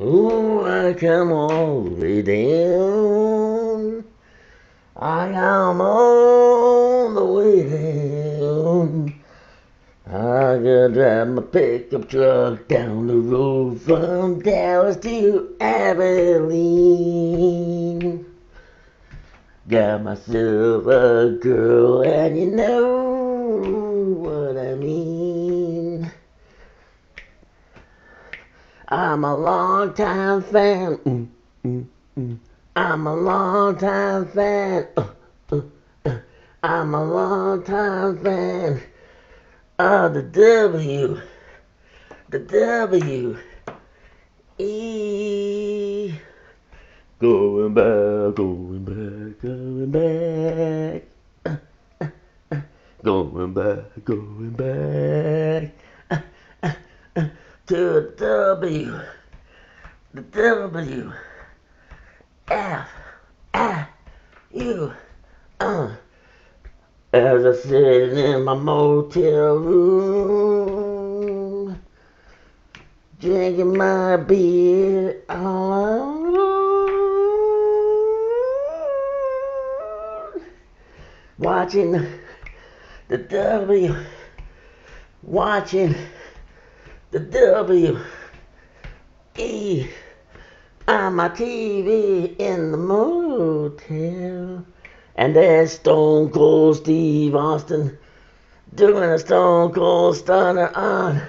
Oh, I come all the way down. I am on the way down. I gotta drive my pickup truck down the road from Dallas to Abilene. Got myself a girl, and you know what I mean. I'm a long-time fan. I'm a long-time fan. I'm a long-time fan of the WWE. Going back, going back, going back. Going back, going back. To the W F I U. As I sit in my motel room, drinking my beer all alone, watching watching the W.E. on my TV in the motel. And there's Stone Cold Steve Austin doing a Stone Cold Stunner on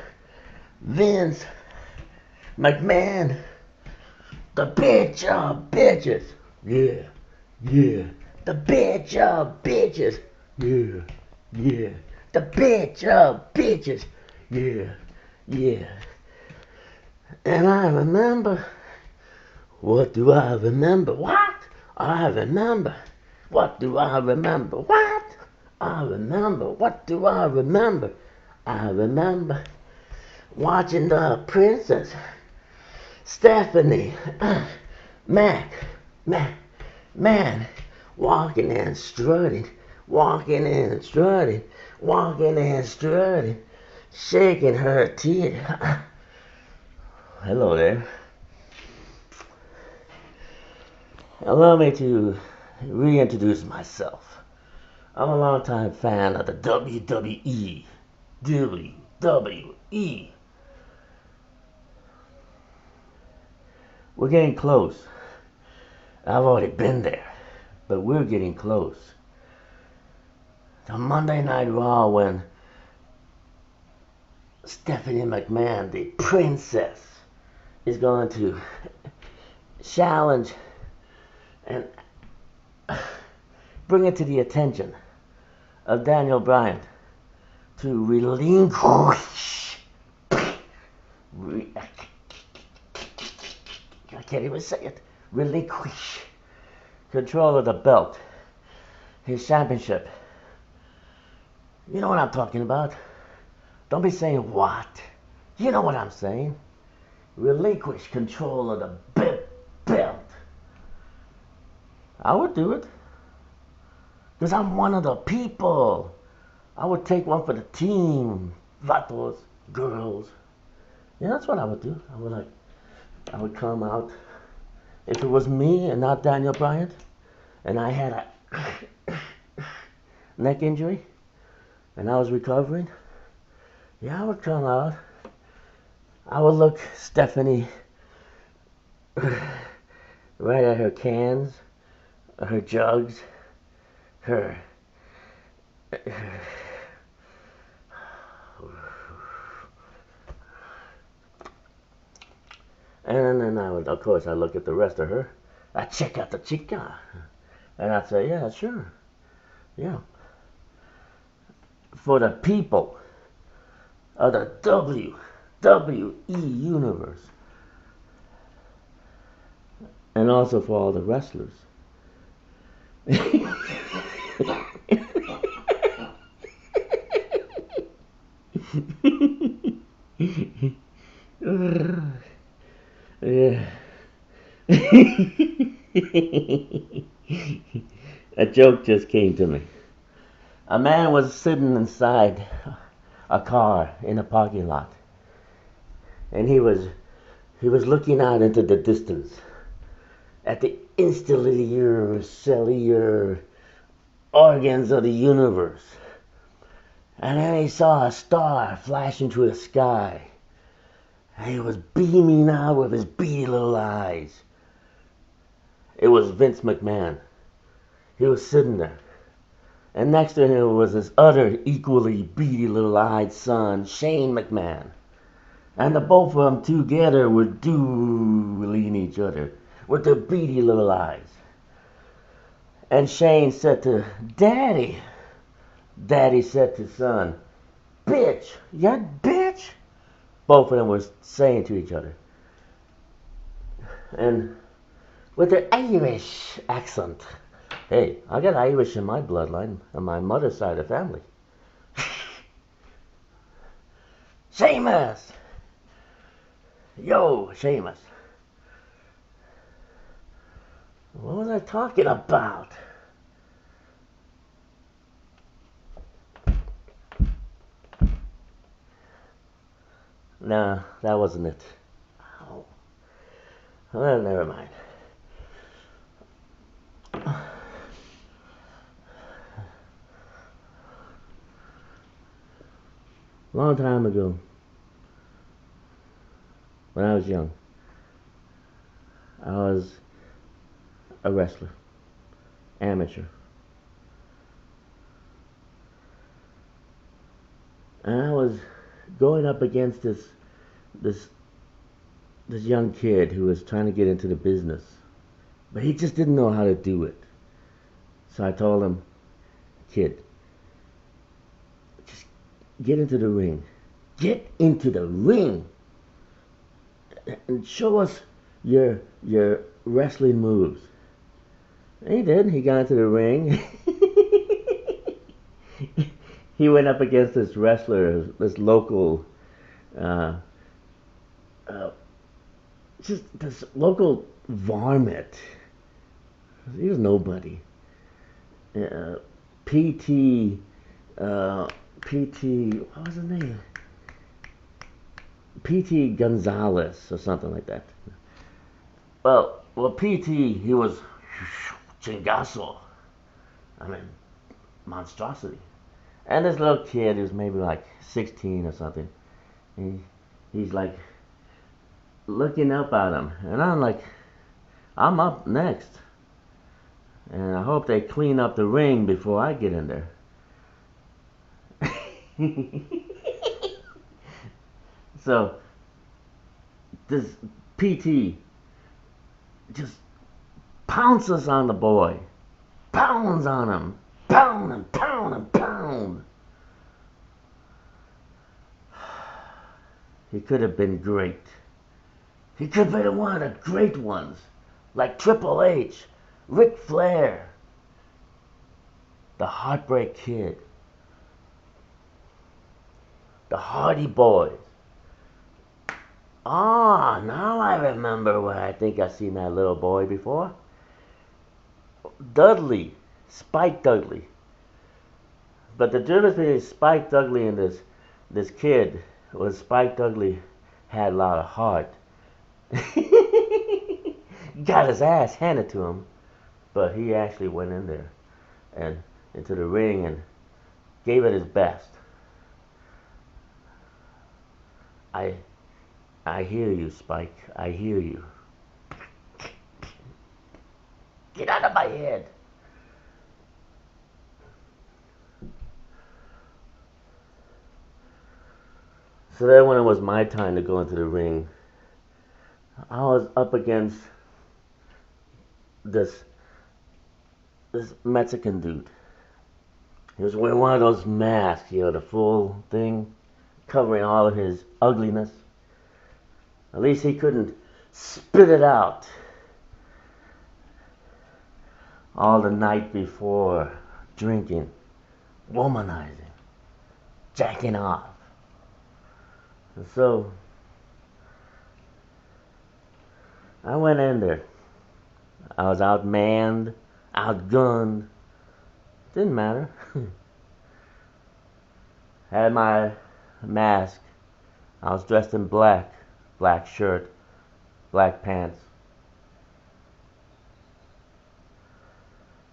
Vince McMahon. The bitch of bitches. Yeah, yeah. The bitch of bitches. Yeah, yeah. The bitch of bitches. Yeah, yeah. And I remember. What do I remember? What? I remember. What do I remember? What? I remember. What do I remember? I remember watching the Princess Stephanie Man, walking and strutting, shaking her teeth. Hello there. Allow me to reintroduce myself. I'm a longtime fan of the WWE. WWE. We're getting close. I've already been there, but we're getting close. The Monday Night Raw when Stephanie McMahon, the princess, is going to challenge and bring it to the attention of Daniel Bryan to relinquish. I can't even say it. Relinquish control of the belt, his championship. You know what I'm talking about. Don't be saying what. You know what I'm saying. Relinquish control of the belt. I would do it. Because I'm one of the people. I would take one for the team. Vatos, girls. Yeah, that's what I would do. I would come out. If it was me and not Daniel Bryan, and I had a neck injury, and I was recovering, yeah, I would come out. I would look Stephanie right at her cans, her jugs, her and then I would, of course, I look at the rest of her. I check out the chica, and I'd say, yeah, sure, yeah. For the people of the WWE universe, and also for all the wrestlers. Yeah. A joke just came to me. A man was sitting inside a car in a parking lot, and he was He was looking out into the distance at the interstellar cellular organs of the universe. And then he saw a star flashing through the sky. And he was beaming out with his beady little eyes. It was Vince McMahon. He was sitting there. And next to him was his other equally beady little eyed son, Shane McMahon. And the both of them together were dueling each other with their beady little eyes. And Shane said to Daddy, Daddy said to son, bitch, you bitch. Both of them were saying to each other. And with their Irish accent. Hey, I got Irish in my bloodline on my mother's side of the family. Seamus! Yo, Seamus. What was I talking about? No, that wasn't it. Oh. Well, never mind. Long time ago, when I was young, I was a wrestler, amateur. And I was going up against this young kid who was trying to get into the business. But he just didn't know how to do it. So I told him, kid, just get into the ring. Get into the ring and show us your wrestling moves. And he did. He got into the ring. He went up against this wrestler, this local, just this local varmint. He was nobody. PT, what was his name? PT Gonzalez or something like that. Well, PT, he was chingazo. I mean, monstrosity. And this little kid who's maybe like 16 or something, he's like looking up at him. And I'm like, I'm up next. And I hope they clean up the ring before I get in there. So, this PT just pounces on the boy. Pounds on him. Pound and pound and pound. He could have been great. He could have been one of the great ones. Like Triple H, Ric Flair, the Heartbreak Kid, the Hardy Boys. Ah, now I remember where I think I've seen that little boy before. Dudley, Spike Dudley. But the difference between Spike Dudley and this kid was Spike Dudley had a lot of heart. Got his ass handed to him, but he actually went in there and into the ring and gave it his best. I hear you, Spike. I hear you. Get out of my head. So then when it was my time to go into the ring, I was up against this Mexican dude. He was wearing one of those masks, the full thing, covering all of his ugliness. At least he couldn't spit it out all the night before, drinking, womanizing, jacking off. And so I went in there. I was outmanned, outgunned. Didn't matter. Had my mask. I was dressed in black shirt, black pants.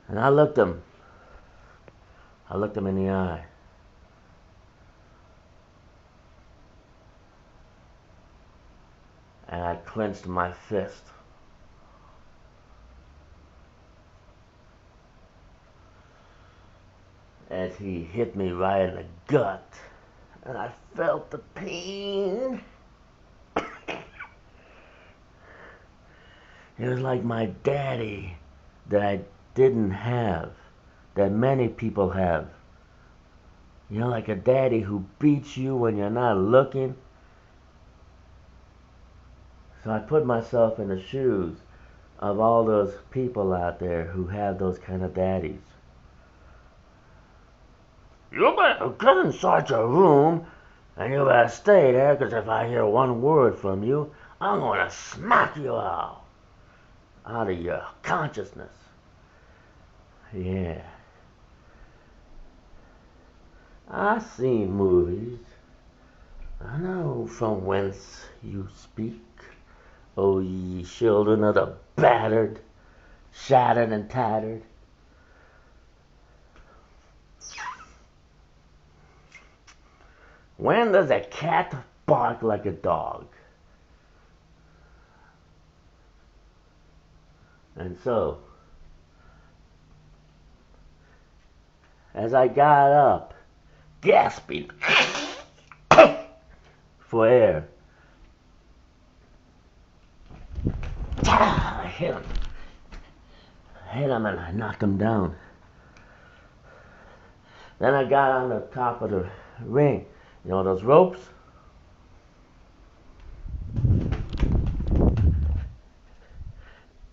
And I looked him in the eye. And I clenched my fist. As he hit me right in the gut. And I felt the pain. It was like my daddy that I didn't have, that many people have. You know, like a daddy who beats you when you're not looking. So I put myself in the shoes of all those people out there who have those kind of daddies. You better get inside your room and you better stay there, because if I hear one word from you, I'm going to smack you out of your consciousness. Yeah. I've seen movies. I know from whence you speak, O ye children of the battered, shattered and tattered. When does a cat bark like a dog? And so, as I got up, gasping for air, I hit him. And I knocked him down. Then I got on the top of the ring. You know those ropes?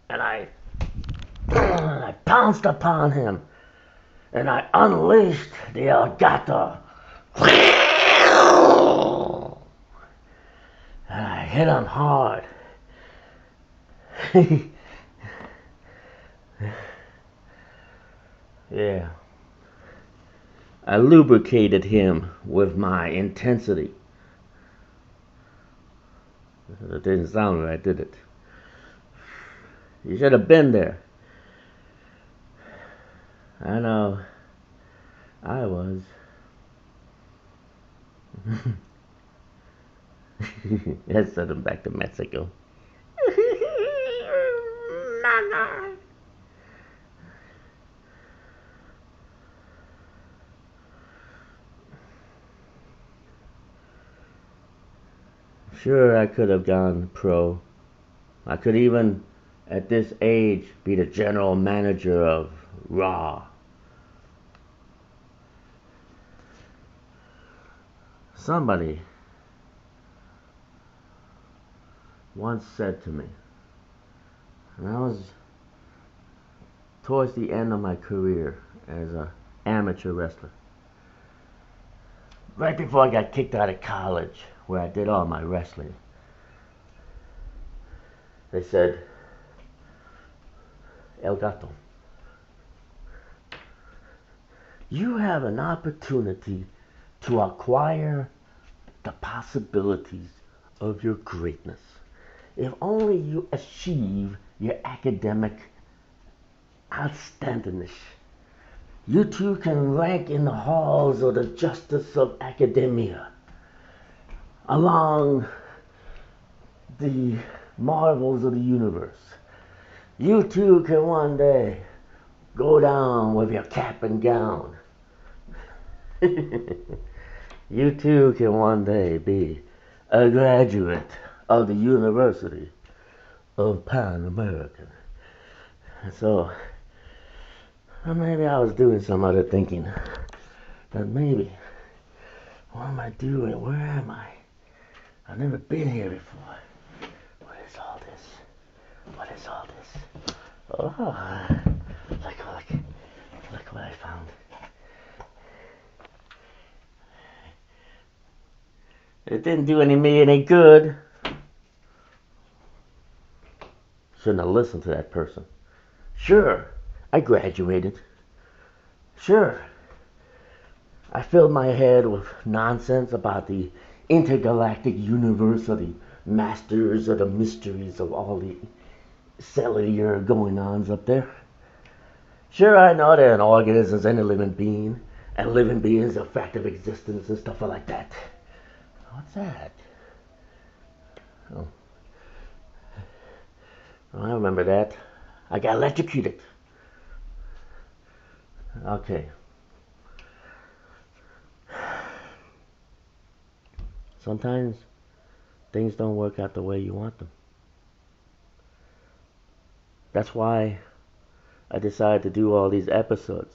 And I pounced upon him. And I unleashed the alligator. And I hit him hard. Yeah. I lubricated him with my intensity. It didn't sound right, did it? You should have been there. I know. I was. Let's send him back to Mexico. Nana. Sure, I could have gone pro. I could even, at this age, be the general manager of Raw. Somebody once said to me, and I was towards the end of my career as an amateur wrestler, right before I got kicked out of college, where I did all my wrestling. They said, El Gato, you have an opportunity to acquire the possibilities of your greatness. If only you achieve your academic outstandingness, you too can rank in the halls of the justice of academia, along the marvels of the universe. You too can one day go down with your cap and gown. You too can one day be a graduate of the University of Pan American. So maybe I was doing some other thinking. That maybe, what am I doing? Where am I? I've never been here before. What is all this? What is all this? Oh, look what I found. It didn't do me any good. Shouldn't have listened to that person. Sure, I graduated. Sure, I filled my head with nonsense about the intergalactic university masters of the mysteries of all the cellular going-ons up there. Sure, I know there are organisms and a living being, and living beings are a fact of existence and stuff like that. What's that? Oh, I remember that. I got electrocuted. Okay. Sometimes things don't work out the way you want them. That's why I decided to do all these episodes,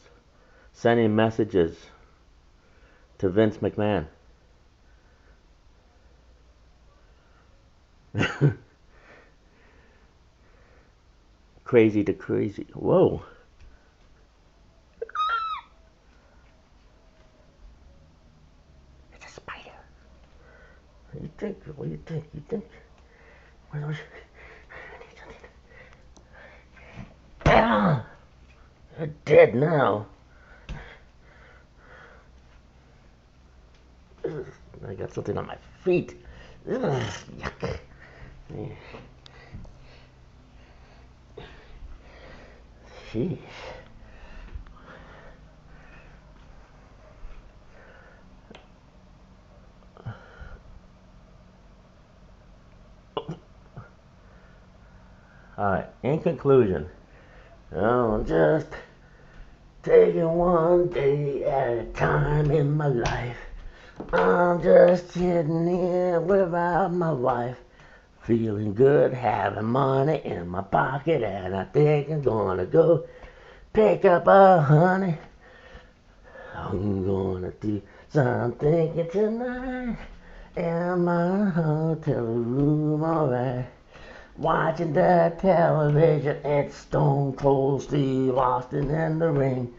sending messages to Vince McMahon. Crazy to crazy. Whoa. It's a spider. What do you think? What do you think? You think? Ah, you're dead now. I got something on my feet. Yuck. Sheesh. Alright, in conclusion, I'm just taking one day at a time in my life. I'm just sitting here without my wife, feeling good, having money in my pocket, and I think I'm gonna go pick up a honey. I'm gonna do some thinking tonight in my hotel room, alright. Watching the television, it's Stone Cold Steve Austin in the ring.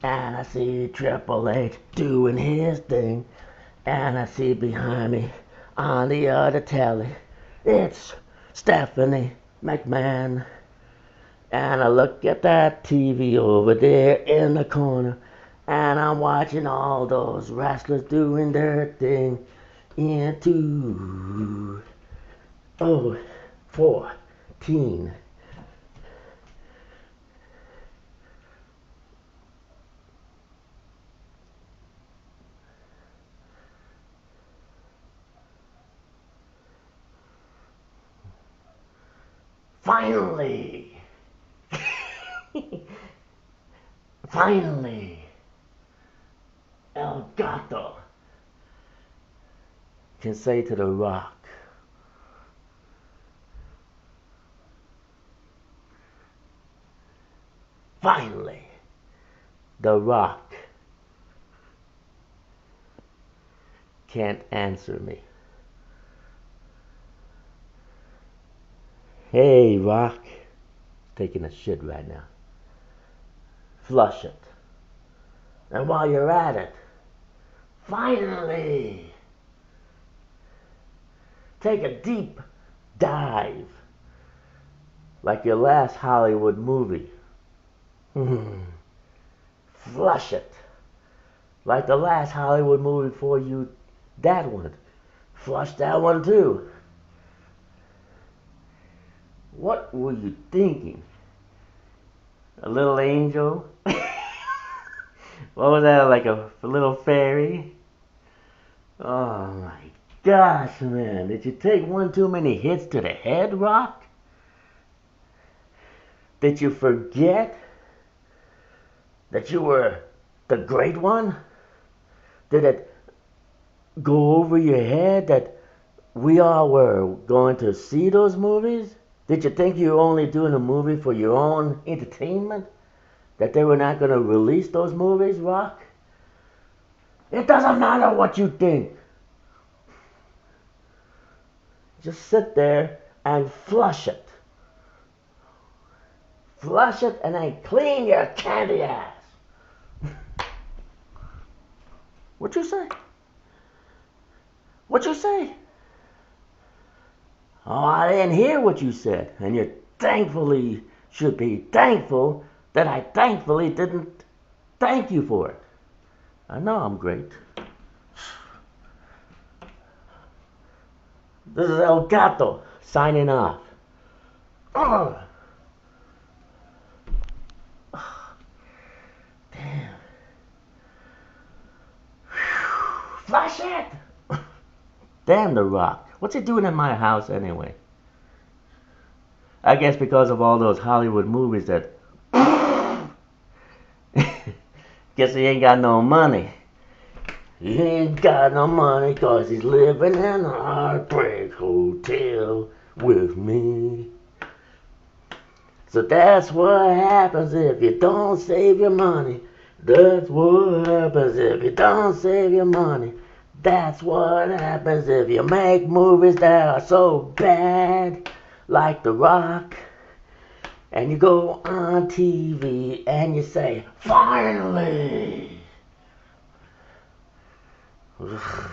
And I see Triple H doing his thing. And I see behind me on the other telly, it's Stephanie McMahon. And I look at that TV over there in the corner, and I'm watching all those wrestlers doing their thing into 14. Finally! Finally! El Gato can say to The Rock, finally, The Rock can't answer me. Hey, Rock, taking a shit right now. Flush it. And while you're at it, finally, take a deep dive, like your last Hollywood movie. Flush it, like the last Hollywood movie before you, that one. Flush that one too. What were you thinking? A little angel? What was that, like a little fairy? Oh my gosh, man. Did you take one too many hits to the head, Rock? Did you forget that you were the great one? Did it go over your head that we all were going to see those movies? Did you think you were only doing a movie for your own entertainment? That they were not going to release those movies, Rock? It doesn't matter what you think. Just sit there and flush it. Flush it and then clean your candy ass. What you say? What you say? Oh, I didn't hear what you said. And you thankfully should be thankful that I thankfully didn't thank you for it. I know I'm great. This is El Gato signing off. Oh, damn. Flash it! Damn, The Rock. What's he doing in my house anyway? I guess because of all those Hollywood movies that... Guess he ain't got no money. He ain't got no money cause he's living in a heartbreak hotel with me. So that's what happens if you don't save your money. That's what happens if you don't save your money. That's what happens if you make movies that are so bad, like The Rock. And you go on TV and you say, finally! Ugh.